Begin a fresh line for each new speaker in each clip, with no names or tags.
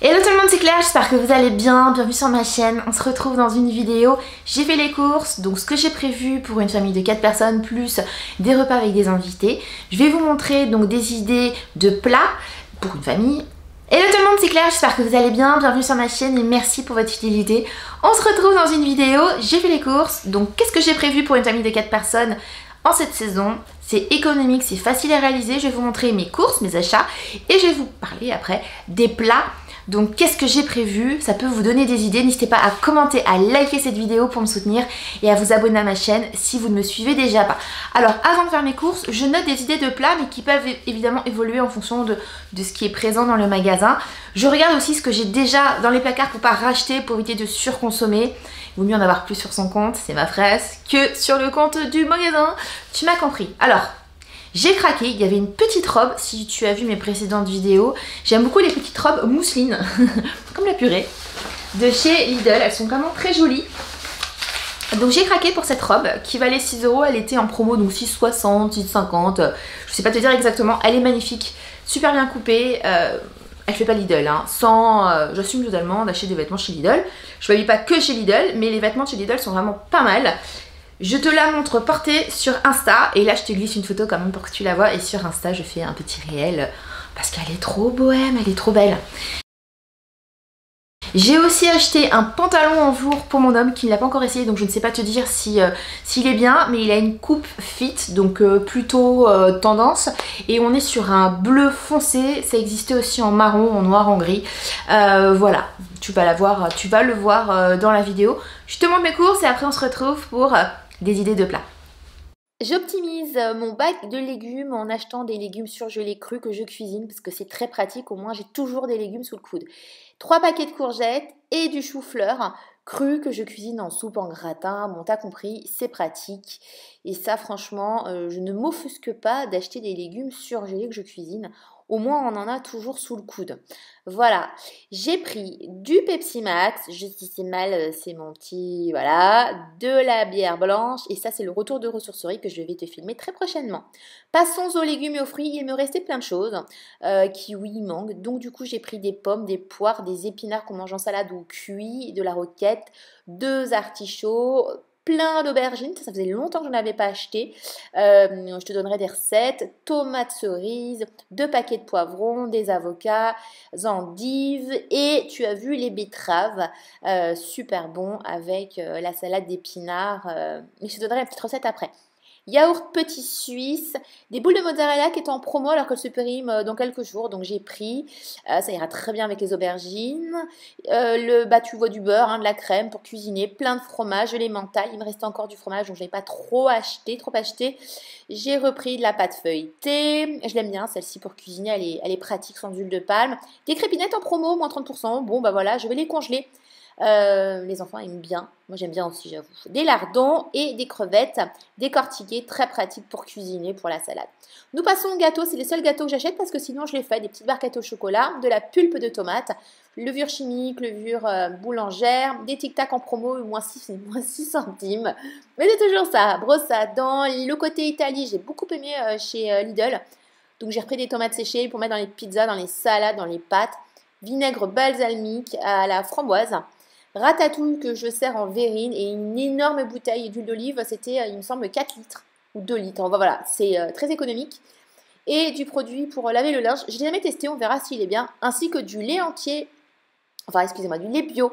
Hello tout le monde, c'est Claire, j'espère que vous allez bien, bienvenue sur ma chaîne. On se retrouve dans une vidéo, j'ai fait les courses, donc ce que j'ai prévu pour une famille de 4 personnes plus des repas avec des invités. Je vais vous montrer donc des idées de plats pour une famille. Hello tout le monde, c'est Claire, j'espère que vous allez bien, bienvenue sur ma chaîne et merci pour votre fidélité. On se retrouve dans une vidéo, j'ai fait les courses, donc qu'est-ce que j'ai prévu pour une famille de 4 personnes en cette saison? C'est économique, c'est facile à réaliser, je vais vous montrer mes courses, mes achats et je vais vous parler après des plats. Donc qu'est-ce que j'ai prévu? Ça peut vous donner des idées, n'hésitez pas à commenter, à liker cette vidéo pour me soutenir et à vous abonner à ma chaîne si vous ne me suivez déjà pas. Alors avant de faire mes courses, je note des idées de plats mais qui peuvent évidemment évoluer en fonction de ce qui est présent dans le magasin. Je regarde aussi ce que j'ai déjà dans les placards pour pas racheter, pour éviter de surconsommer. Il vaut mieux en avoir plus sur son compte, c'est ma phrase, que sur le compte du magasin. Tu m'as compris. Alors, j'ai craqué, il y avait une petite robe, si tu as vu mes précédentes vidéos. J'aime beaucoup les petites robes mousseline, comme la purée, de chez Lidl. Elles sont vraiment très jolies. Donc j'ai craqué pour cette robe qui valait 6 €. Elle était en promo, donc 6,60, 6,50. Je sais pas te dire exactement. Elle est magnifique, super bien coupée. Elle fait pas Lidl, hein. J'assume totalement d'acheter des vêtements chez Lidl. Je m'habille pas que chez Lidl, mais les vêtements chez Lidl sont vraiment pas mal. Je te la montre portée sur Insta et là je te glisse une photo quand même pour que tu la vois et sur Insta je fais un petit réel parce qu'elle est trop bohème, elle est trop belle. J'ai aussi acheté un pantalon en velours pour mon homme qui ne l'a pas encore essayé donc je ne sais pas te dire s'il est bien, mais il a une coupe fit donc plutôt tendance et on est sur un bleu foncé. Ça existait aussi en marron, en noir, en gris. Voilà, tu vas le voir dans la vidéo. Je te montre mes courses et après on se retrouve pour des idées de plats. J'optimise mon bac de légumes en achetant des légumes surgelés crus que je cuisine parce que c'est très pratique, au moins j'ai toujours des légumes sous le coude. 3 paquets de courgettes et du chou-fleur cru que je cuisine en soupe, en gratin, bon t'as compris, c'est pratique. Et ça franchement, je ne m'offusque pas d'acheter des légumes surgelés que je cuisine. Au moins, on en a toujours sous le coude. Voilà, j'ai pris du Pepsi Max, je dis c'est mal, c'est mon petit, voilà, de la bière blanche. Et ça, c'est le retour de ressourcerie que je vais te filmer très prochainement. Passons aux légumes et aux fruits. Il me restait plein de choses. Kiwi, mangue. Donc, du coup, j'ai pris des pommes, des poires, des épinards qu'on mange en salade ou cuit, de la roquette, 2 artichauts, plein d'aubergines, ça faisait longtemps que je n'avais pas acheté. Je te donnerai des recettes. Tomates cerises, 2 paquets de poivrons, des avocats, endives et tu as vu les betteraves, super bon avec la salade d'épinards. Mais je te donnerai la petite recette après. Yaourt petit suisse, des boules de mozzarella qui étaient en promo alors qu'elles se périment dans quelques jours, donc j'ai pris, ça ira très bien avec les aubergines, tu vois du beurre, hein, de la crème pour cuisiner, plein de fromage, de l'emmental, il me restait encore du fromage donc je n'ai pas trop acheté, j'ai repris de la pâte feuilletée, je l'aime bien celle-ci pour cuisiner, elle est pratique sans huile de palme, des crépinettes en promo, moins 30%, bon bah voilà, je vais les congeler. Les enfants aiment bien, moi j'aime bien aussi j'avoue. Des lardons et des crevettes décortiquées, très pratiques pour cuisiner, pour la salade. Nous passons au gâteau, c'est les seuls gâteaux que j'achète parce que sinon je les fais, des petites barquettes au chocolat, de la pulpe de tomate, levure chimique, levure boulangère, des tic-tac en promo, moins 6 centimes. Mais c'est toujours ça, brosse à dents, le côté Italie, j'ai beaucoup aimé chez Lidl. Donc j'ai repris des tomates séchées pour mettre dans les pizzas, dans les salades, dans les pâtes. Vinaigre balsamique à la framboise. Ratatouille que je sers en verrine et une énorme bouteille d'huile d'olive, c'était il me semble 4 litres ou 2 litres, enfin, voilà, c'est très économique. Et du produit pour laver le linge, je l'ai jamais testé, on verra s'il est bien, ainsi que du lait entier, enfin excusez-moi, du lait bio.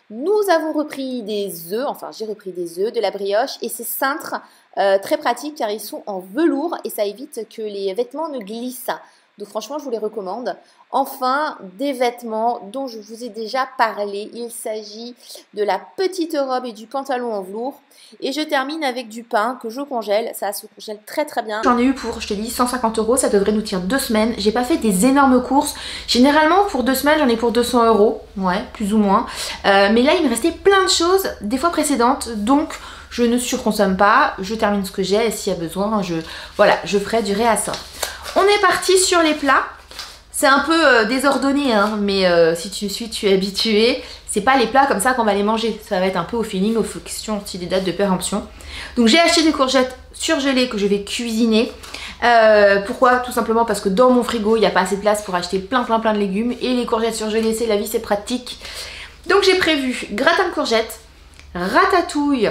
Nous avons repris des œufs, enfin j'ai repris des œufs, de la brioche et ces cintres très pratiques car ils sont en velours et ça évite que les vêtements ne glissent. Donc franchement, je vous les recommande. Enfin, des vêtements dont je vous ai déjà parlé. Il s'agit de la petite robe et du pantalon en velours. Et je termine avec du pain que je congèle. Ça se congèle très très bien. J'en ai eu pour, je te dis, 150 €. Ça devrait nous tenir 2 semaines. J'ai pas fait des énormes courses. Généralement, pour 2 semaines, j'en ai pour 200 €. Ouais, plus ou moins. Mais là, il me restait plein de choses des fois précédentes. Donc, je ne surconsomme pas. Je termine ce que j'ai. Et s'il y a besoin, je ferai du réassort. On est parti sur les plats. C'est un peu désordonné, hein, mais si tu me suis, tu es habitué. C'est pas les plats comme ça qu'on va les manger. Ça va être un peu au feeling, aux questions aussi des dates de péremption. Donc j'ai acheté des courgettes surgelées que je vais cuisiner. Pourquoi? Tout simplement parce que dans mon frigo il n'y a pas assez de place pour acheter plein de légumes, et les courgettes surgelées c'est la vie, c'est pratique. Donc j'ai prévu gratin de courgettes, ratatouille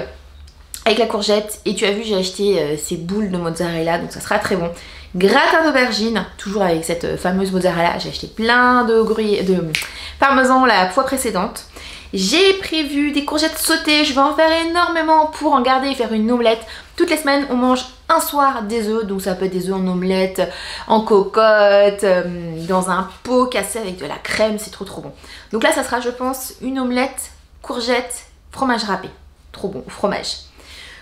avec la courgette, et tu as vu j'ai acheté ces boules de mozzarella, donc ça sera très bon. Gratin d'aubergine, toujours avec cette fameuse mozzarella, j'ai acheté plein de parmesan la fois précédente. J'ai prévu des courgettes sautées, je vais en faire énormément pour en garder et faire une omelette. Toutes les semaines on mange un soir des œufs, donc ça peut être des œufs en omelette, en cocotte, dans un pot cassé avec de la crème, c'est trop bon. Donc là ça sera je pense une omelette, courgettes, fromage râpé, trop bon, fromage.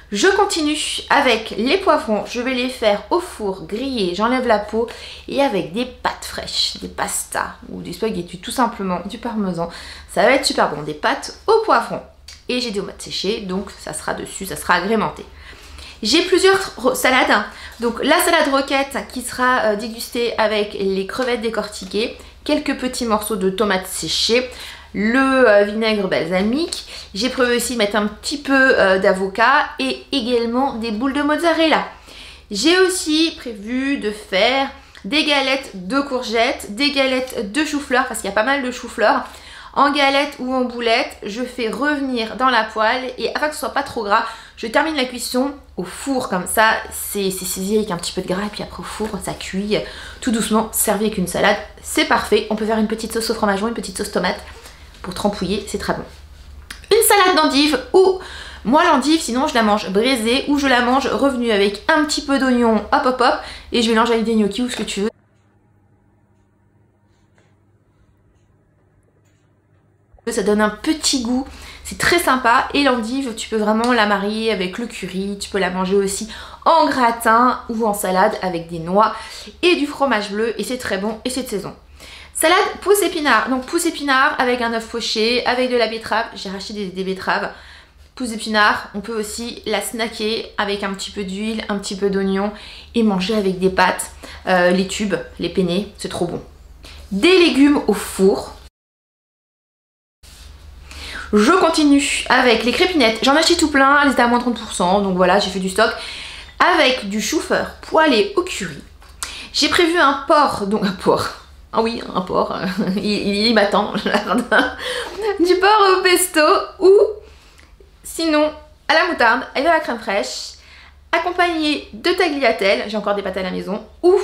Je continue avec les poivrons, je vais les faire au four, griller, j'enlève la peau, et avec des pâtes fraîches, des pastas ou des spaghettis, tout simplement du parmesan, ça va être super bon, des pâtes au poivron. Et j'ai des tomates séchées, donc ça sera dessus, ça sera agrémenté. J'ai plusieurs salades, donc la salade roquette qui sera dégustée avec les crevettes décortiquées, quelques petits morceaux de tomates séchées, le vinaigre balsamique, j'ai prévu aussi de mettre un petit peu d'avocat et également des boules de mozzarella. J'ai aussi prévu de faire des galettes de courgettes, des galettes de chou-fleur parce qu'il y a pas mal de chou-fleur. En galette ou en boulette, je fais revenir dans la poêle, et afin que ce soit pas trop gras, je termine la cuisson au four, comme ça c'est saisi avec un petit peu de gras, et puis après au four ça cuit tout doucement, servi avec une salade, c'est parfait. On peut faire une petite sauce au fromageon, une petite sauce tomate pour trempouiller, c'est très bon. Une salade d'endives, ou moi l'endive sinon je la mange braisée, ou je la mange revenue avec un petit peu d'oignon, hop, et je mélange avec des gnocchis ou ce que tu veux. Ça donne un petit goût, c'est très sympa, et l'endive tu peux vraiment la marier avec le curry, tu peux la manger aussi en gratin ou en salade avec des noix et du fromage bleu, et c'est très bon et c'est de saison. Salade pousse épinard, donc pousse épinard avec un œuf poché, avec de la betterave, j'ai racheté des betteraves. Pousse épinard, on peut aussi la snacker avec un petit peu d'huile, un petit peu d'oignon, et manger avec des pâtes, les tubes, les penne, c'est trop bon. Des légumes au four. Je continue avec les crépinettes, j'en ai acheté tout plein, elles étaient à moins 30%, donc voilà, j'ai fait du stock. Avec du chou-fleur poêlé au curry. J'ai prévu un porc, donc un porc. Ah oui, un porc, il m'attend dans le jardin. Du porc au pesto, ou sinon à la moutarde avec de la crème fraîche, accompagné de tagliatelle, j'ai encore des pâtes à la maison, ou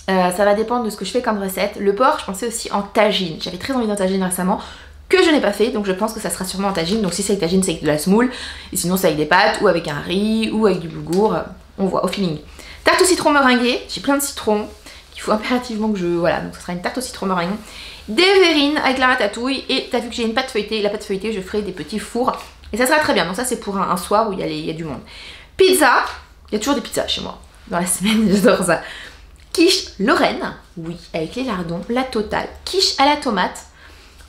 ça va dépendre de ce que je fais comme recette. Le porc, je pensais aussi en tagine, j'avais très envie d'un tagine récemment, que je n'ai pas fait, donc je pense que ça sera sûrement en tagine. Donc si c'est avec tagine, c'est avec de la semoule, et sinon c'est avec des pâtes, ou avec un riz, ou avec du boulgour, on voit au feeling. Tarte au citron meringuée, j'ai plein de citrons, qu'il faut impérativement que je... Voilà, donc ça sera une tarte au citron meringue. Des verrines avec la ratatouille, et t'as vu que j'ai une pâte feuilletée, la pâte feuilletée je ferai des petits fours, et ça sera très bien. Donc ça c'est pour un soir où il y a du monde. Pizza, il y a toujours des pizzas chez moi, dans la semaine, j'adore ça. Quiche Lorraine, oui, avec les lardons, la totale. Quiche à la tomate.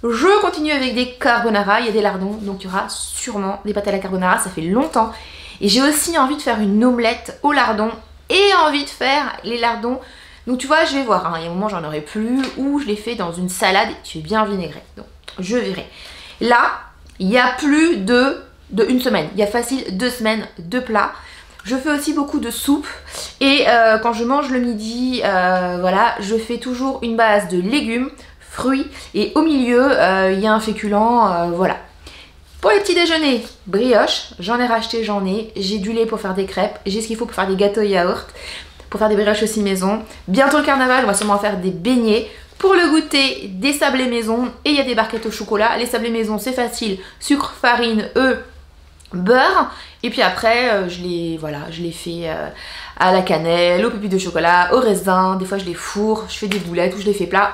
Je continue avec des carbonara, il y a des lardons, donc il y aura sûrement des pâtes à la carbonara, ça fait longtemps. Et j'ai aussi envie de faire une omelette au lardon, et envie de faire les lardons. Donc tu vois, je vais voir, hein. Il y a un moment j'en aurai plus, ou je les fais dans une salade et tu es bien vinaigré. Donc je verrai. Là, il y a plus de une semaine, il y a facile 2 semaines de plats. Je fais aussi beaucoup de soupe, et quand je mange le midi, voilà, je fais toujours une base de légumes, fruits, et au milieu il y a un féculent, voilà. Pour les petits déjeuners, brioche, j'en ai racheté, j'ai du lait pour faire des crêpes, j'ai ce qu'il faut pour faire des gâteaux yaourt, pour faire des brioches aussi maison. Bientôt le carnaval, on va sûrement faire des beignets. Pour le goûter, des sablés maison, et il y a des barquettes au chocolat. Les sablés maison c'est facile, sucre, farine, œufs, beurre, et puis après je les fais à la cannelle, au pépites de chocolat, au raisin, des fois je les fourre, je fais des boulettes ou je les fais plats.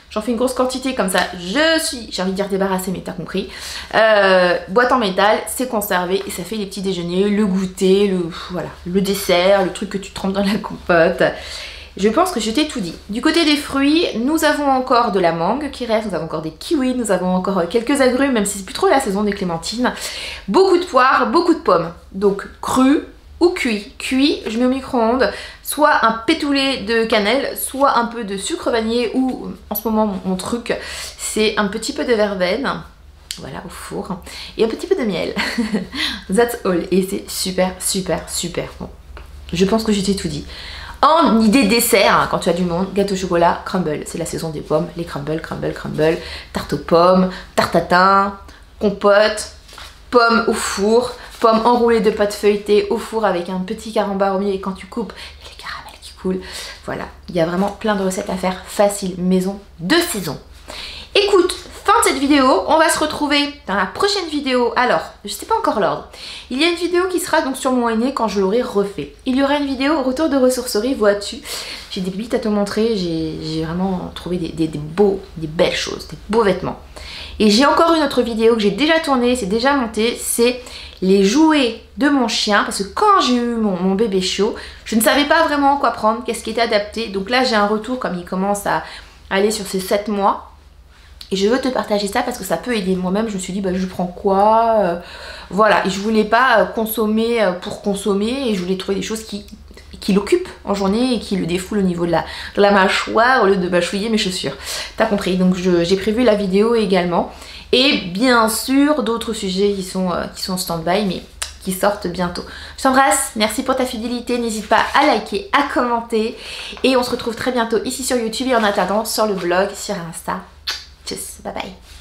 J'en fais une grosse quantité comme ça, j'ai envie de dire débarrassée, mais t'as compris. Boîte en métal, c'est conservé, et ça fait les petits déjeuners, le goûter, le dessert, le truc que tu trempes dans la compote. Je pense que je t'ai tout dit. Du côté des fruits, nous avons encore de la mangue qui reste, nous avons encore des kiwis, nous avons encore quelques agrumes, même si c'est plus trop la saison des clémentines. Beaucoup de poires, beaucoup de pommes. Donc cru ou cuit. Cuit, je mets au micro-ondes, soit un pétoulé de cannelle, soit un peu de sucre vanillé, ou en ce moment mon truc, c'est un petit peu de verveine. Voilà, au four. Et un petit peu de miel. That's all. Et c'est super, super, super bon. Je pense que je t'ai tout dit. En idée dessert, hein, quand tu as du monde, gâteau au chocolat, crumble. C'est la saison des pommes, les crumble, tarte aux pommes, tarte à thym, compote, pommes au four, pommes enroulées de pâte feuilletée au four avec un petit carambar au milieu et quand tu coupes, il y a les caramels qui coulent. Voilà, il y a vraiment plein de recettes à faire faciles, maison de saison. Écoute, fin de cette vidéo, on va se retrouver dans la prochaine vidéo. Alors, je sais pas encore l'ordre. Il y a une vidéo qui sera donc sur mon aîné quand je l'aurai refait. Il y aura une vidéo retour de ressourcerie, vois-tu. J'ai des pépites à te montrer, j'ai vraiment trouvé des belles choses, des beaux vêtements. Et j'ai encore une autre vidéo que j'ai déjà tournée, c'est déjà monté, c'est les jouets de mon chien. Parce que quand j'ai eu mon bébé chiot, je ne savais pas vraiment quoi prendre, qu'est-ce qui était adapté. Donc là, j'ai un retour comme il commence à aller sur ses 7 mois. Et je veux te partager ça parce que ça peut aider. Moi-même, je me suis dit, bah, je prends quoi voilà, et je voulais pas consommer pour consommer. Et je voulais trouver des choses qui l'occupent en journée et qui le défoulent au niveau de la mâchoire au lieu de mâchouiller mes chaussures. T'as compris, donc j'ai prévu la vidéo également. Et bien sûr, d'autres sujets qui sont en stand-by, mais qui sortent bientôt. Je t'embrasse, merci pour ta fidélité, n'hésite pas à liker, à commenter. Et on se retrouve très bientôt ici sur YouTube et en attendant sur le blog, sur Insta. Tchuss, bye bye.